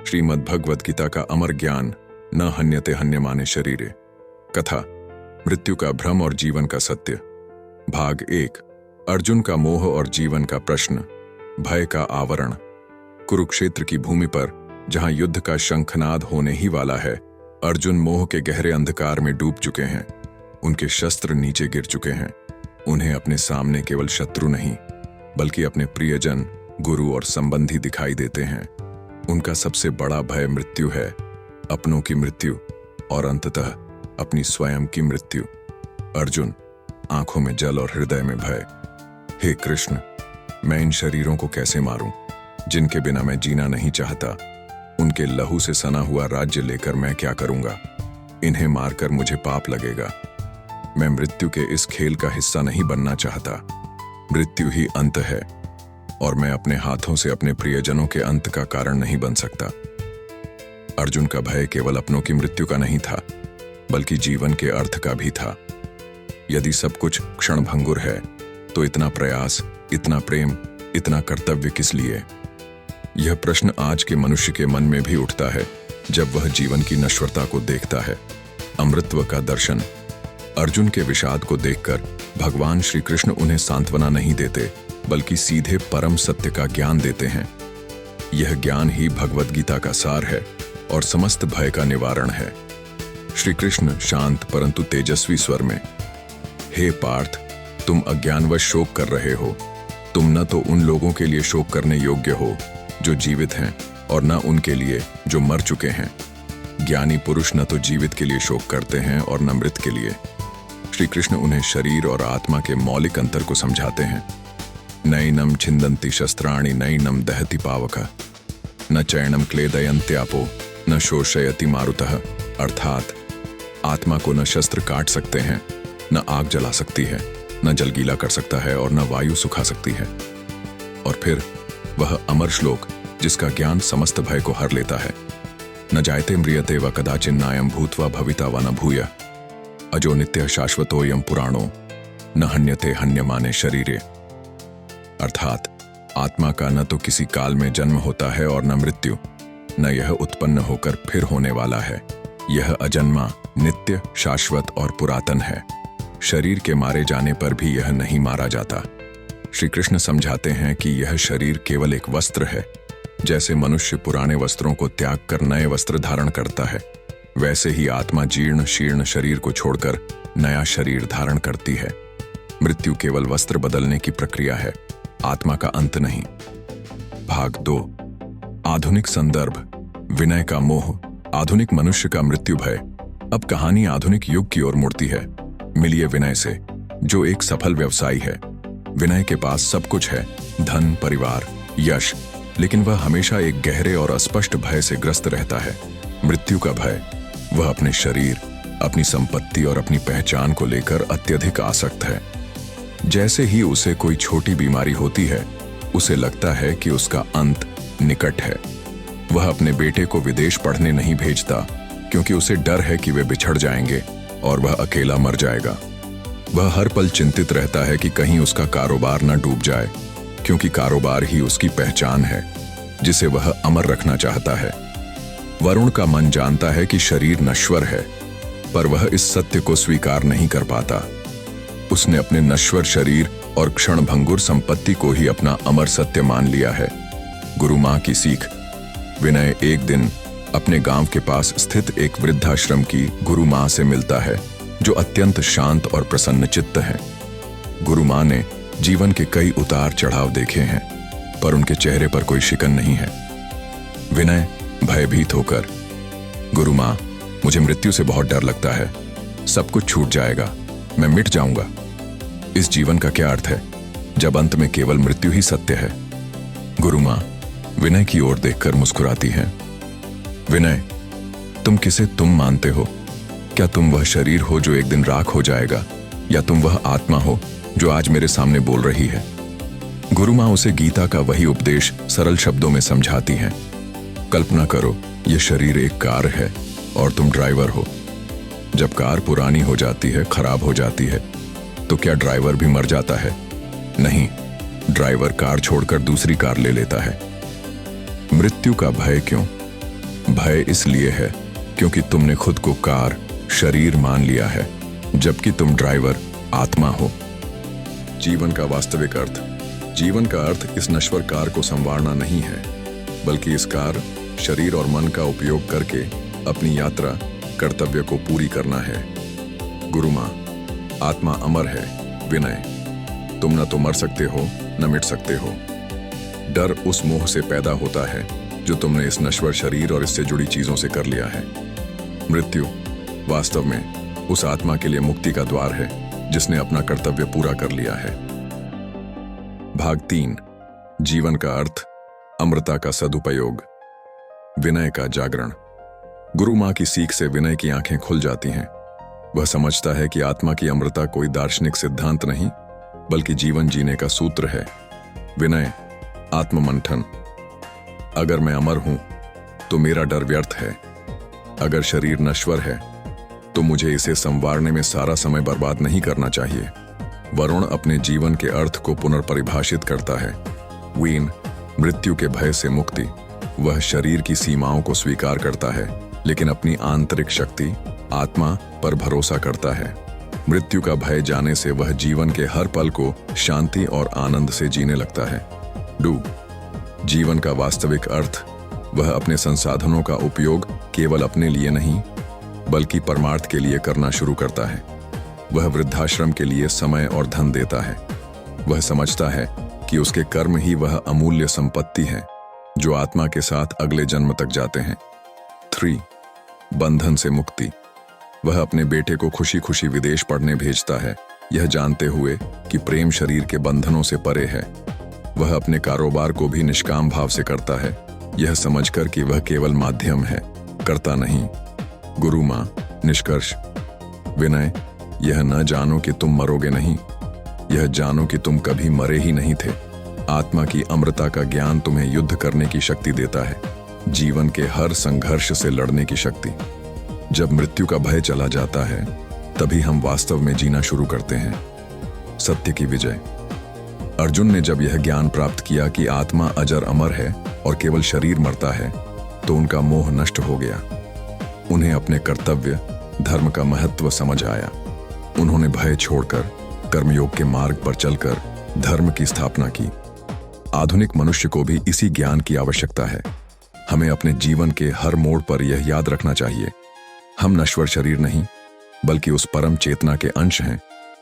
श्रीमद्भगवद गीता का अमर ज्ञान, न हन्यते हन्यमाने शरीरे। कथा, मृत्यु का भ्रम और जीवन का सत्य। भाग 1। अर्जुन का मोह और जीवन का प्रश्न। भय का आवरण। कुरुक्षेत्र की भूमि पर, जहां युद्ध का शंखनाद होने ही वाला है, अर्जुन मोह के गहरे अंधकार में डूब चुके हैं। उनके शस्त्र नीचे गिर चुके हैं। उन्हें अपने सामने केवल शत्रु नहीं, बल्कि अपने प्रियजन, गुरु और संबंधी दिखाई देते हैं। उनका सबसे बड़ा भय मृत्यु है, अपनों की मृत्यु और अंततः अपनी स्वयं की मृत्यु। अर्जुन, आंखों में जल और हृदय में भय। हे कृष्ण, मैं इन शरीरों को कैसे मारूं, जिनके बिना मैं जीना नहीं चाहता। उनके लहू से सना हुआ राज्य लेकर मैं क्या करूंगा? इन्हें मारकर मुझे पाप लगेगा। मैं मृत्यु के इस खेल का हिस्सा नहीं बनना चाहता। मृत्यु ही अंत है, और मैं अपने हाथों से अपने प्रियजनों के अंत का कारण नहीं बन सकता। अर्जुन का भय केवल अपनों की मृत्यु का नहीं था, बल्कि जीवन के अर्थ का भी था। यदि सब कुछ क्षणभंगुर है, तो इतना प्रयास, इतना प्रेम, इतना कर्तव्य किस लिए? यह प्रश्न आज के मनुष्य के मन में भी उठता है, जब वह जीवन की नश्वरता को देखता है। अमृतत्व का दर्शन। अर्जुन के विषाद को देखकर भगवान श्री कृष्ण उन्हें सांत्वना नहीं देते, बल्कि सीधे परम सत्य का ज्ञान देते हैं। यह ज्ञान ही भगवद गीता का सार है और समस्त भय का निवारण है। श्री कृष्ण शांत परंतु तेजस्वी स्वर में, हे पार्थ, तुम अज्ञानवश शोक कर रहे हो। तुम न तो उन लोगों के लिए शोक करने योग्य हो जो जीवित हैं, और न उनके लिए जो मर चुके हैं। ज्ञानी पुरुष न तो जीवित के लिए शोक करते हैं और न मृत के लिए। श्री कृष्ण उन्हें शरीर और आत्मा के मौलिक अंतर को समझाते हैं। नैनम छिंदन्ति शस्त्राणि नैनम दहति पावकः न चैनम क्लेदयन्त्यापो न शोषयति मारुतः। अर्थात आत्मा को न शस्त्र काट सकते हैं, न आग जला सकती है, न जल गीला कर सकता है और न वायु सुखा सकती है। और फिर वह अमर श्लोक, जिसका ज्ञान समस्त भय को हर लेता है। न जायते म्रियते व कदाचिन्नायं भूत्वा भविता व न भूय अजो नित्य शाश्वतोयम पुराणो न हन्यते हन्यमाने शरीरे। अर्थात आत्मा का न तो किसी काल में जन्म होता है और न मृत्यु, न यह उत्पन्न होकर फिर होने वाला है। यह अजन्मा, नित्य, शाश्वत और पुरातन है। शरीर के मारे जाने पर भी यह नहीं मारा जाता। श्री कृष्ण समझाते हैं कि यह शरीर केवल एक वस्त्र है। जैसे मनुष्य पुराने वस्त्रों को त्याग कर नए वस्त्र धारण करता है, वैसे ही आत्मा जीर्ण शीर्ण शरीर को छोड़कर नया शरीर धारण करती है। मृत्यु केवल वस्त्र बदलने की प्रक्रिया है, आत्मा का अंत नहीं। भाग 2। आधुनिक संदर्भ। विनय का मोह, आधुनिक मनुष्य का मृत्यु भय। अब कहानी आधुनिक युग की ओर मुड़ती है। मिलिए विनय से, जो एक सफल व्यवसायी है। विनय के पास सब कुछ है, धन, परिवार, यश, लेकिन वह हमेशा एक गहरे और अस्पष्ट भय से ग्रस्त रहता है, मृत्यु का भय। वह अपने शरीर, अपनी संपत्ति और अपनी पहचान को लेकर अत्यधिक आसक्त है। जैसे ही उसे कोई छोटी बीमारी होती है, उसे लगता है कि उसका अंत निकट है। वह अपने बेटे को विदेश पढ़ने नहीं भेजता, क्योंकि उसे डर है कि वे बिछड़ जाएंगे और वह अकेला मर जाएगा। वह हर पल चिंतित रहता है कि कहीं उसका कारोबार न डूब जाए, क्योंकि कारोबार ही उसकी पहचान है, जिसे वह अमर रखना चाहता है। वरुण का मन जानता है कि शरीर नश्वर है, पर वह इस सत्य को स्वीकार नहीं कर पाता। उसने अपने नश्वर शरीर और क्षणभंगुर संपत्ति को ही अपना अमर सत्य मान लिया है। गुरु मां की सीख। विनय एक दिन अपने गांव के पास स्थित एक वृद्धाश्रम की गुरु मां से मिलता है, जो अत्यंत शांत और प्रसन्न चित्त है। गुरु मां ने जीवन के कई उतार चढ़ाव देखे हैं, पर उनके चेहरे पर कोई शिकन नहीं है। विनय भयभीत होकर, गुरु मां, मुझे मृत्यु से बहुत डर लगता है। सब कुछ छूट जाएगा, मैं मिट जाऊंगा। इस जीवन का क्या अर्थ है, जब अंत में केवल मृत्यु ही सत्य है? गुरु मां विनय की ओर देखकर मुस्कुराती हैं। विनय, तुम किसे तुम मानते हो? क्या तुम वह शरीर हो जो एक दिन राख हो जाएगा, या तुम वह आत्मा हो जो आज मेरे सामने बोल रही है? गुरु मां उसे गीता का वही उपदेश सरल शब्दों में समझाती हैं। कल्पना करो, यह शरीर एक कार है और तुम ड्राइवर हो। जब कार पुरानी हो जाती है, खराब हो जाती है, तो क्या ड्राइवर भी मर जाता है? नहीं, ड्राइवर कार छोड़कर दूसरी कार ले लेता है। मृत्यु का भय क्यों? भय इसलिए है क्योंकि तुमने खुद को कार, शरीर मान लिया है, जबकि तुम ड्राइवर, आत्मा हो। जीवन का वास्तविक अर्थ। जीवन का अर्थ इस नश्वर कार को संवारना नहीं है, बल्कि इस कार, शरीर और मन का उपयोग करके अपनी यात्रा, कर्तव्य को पूरी करना है। गुरु माँ, आत्मा अमर है। विनय, तुम न तो मर सकते हो न मिट सकते हो। डर उस मोह से पैदा होता है जो तुमने इस नश्वर शरीर और इससे जुड़ी चीजों से कर लिया है। मृत्यु वास्तव में उस आत्मा के लिए मुक्ति का द्वार है जिसने अपना कर्तव्य पूरा कर लिया है। भाग 3, जीवन का अर्थ, अमृता का सदुपयोग, विनय का जागरण। गुरु माँ की सीख से विनय की आंखें खुल जाती हैं। वह समझता है कि आत्मा की अमृता कोई दार्शनिक सिद्धांत नहीं, बल्कि जीवन जीने का सूत्र है। विनय, आत्ममंथन। अगर मैं अमर हूं तो मेरा डर व्यर्थ है। अगर शरीर नश्वर है तो मुझे इसे संवारने में सारा समय बर्बाद नहीं करना चाहिए। वरुण अपने जीवन के अर्थ को पुनर्परिभाषित करता है। वीन, मृत्यु के भय से मुक्ति। वह शरीर की सीमाओं को स्वीकार करता है, लेकिन अपनी आंतरिक शक्ति, आत्मा पर भरोसा करता है। मृत्यु का भय जाने से वह जीवन के हर पल को शांति और आनंद से जीने लगता है। डू, जीवन का वास्तविक अर्थ। वह अपने संसाधनों का उपयोग केवल अपने लिए नहीं, बल्कि परमार्थ के लिए करना शुरू करता है। वह वृद्धाश्रम के लिए समय और धन देता है। वह समझता है कि उसके कर्म ही वह अमूल्य संपत्ति है जो आत्मा के साथ अगले जन्म तक जाते हैं। 3, बंधन से मुक्ति। वह अपने बेटे को खुशी खुशी विदेश पढ़ने भेजता है, यह जानते हुए कि प्रेम शरीर के बंधनों से परे है। वह अपने कारोबार को भी निष्काम भाव से करता है, यह समझकर कि वह केवल माध्यम है, करता नहीं। गुरु माँ, निष्कर्ष। विनय, यह न जानो कि तुम मरोगे नहीं, यह जानो कि तुम कभी मरे ही नहीं थे। आत्मा की अमृता का ज्ञान तुम्हें युद्ध करने की शक्ति देता है, जीवन के हर संघर्ष से लड़ने की शक्ति। जब मृत्यु का भय चला जाता है, तभी हम वास्तव में जीना शुरू करते हैं। सत्य की विजय। अर्जुन ने जब यह ज्ञान प्राप्त किया कि आत्मा अजर अमर है और केवल शरीर मरता है, तो उनका मोह नष्ट हो गया। उन्हें अपने कर्तव्य, धर्म का महत्व समझ आया। उन्होंने भय छोड़कर कर्मयोग के मार्ग पर चलकर धर्म की स्थापना की। आधुनिक मनुष्य को भी इसी ज्ञान की आवश्यकता है। हमें अपने जीवन के हर मोड़ पर यह याद रखना चाहिए, हम नश्वर शरीर नहीं, बल्कि उस परम चेतना के अंश हैं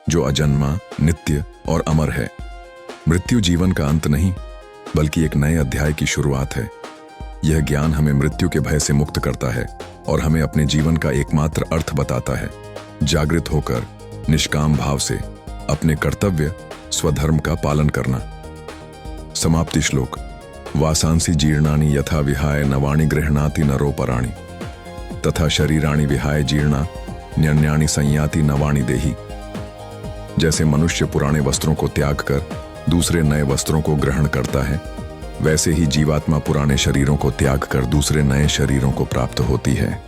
जो अजन्मा, नित्य और अमर है। मृत्यु जीवन का अंत नहीं, बल्कि एक नए अध्याय की शुरुआत है। यह ज्ञान हमें मृत्यु के भय से मुक्त करता है और हमें अपने जीवन का एकमात्र अर्थ बताता है। जागृत होकर निष्काम भाव से अपने कर्तव्य, स्वधर्म का पालन करना। समाप्ति श्लोक। वासांसि जीर्णानि यथा विहाय नवाणि गृह्णाति नरोपराणि तथा शरीराणि विहाय जीर्णा न्यन्यानि संयाति नवाणि देहि। जैसे मनुष्य पुराने वस्त्रों को त्याग कर दूसरे नए वस्त्रों को ग्रहण करता है, वैसे ही जीवात्मा पुराने शरीरों को त्याग कर दूसरे नए शरीरों को प्राप्त होती है।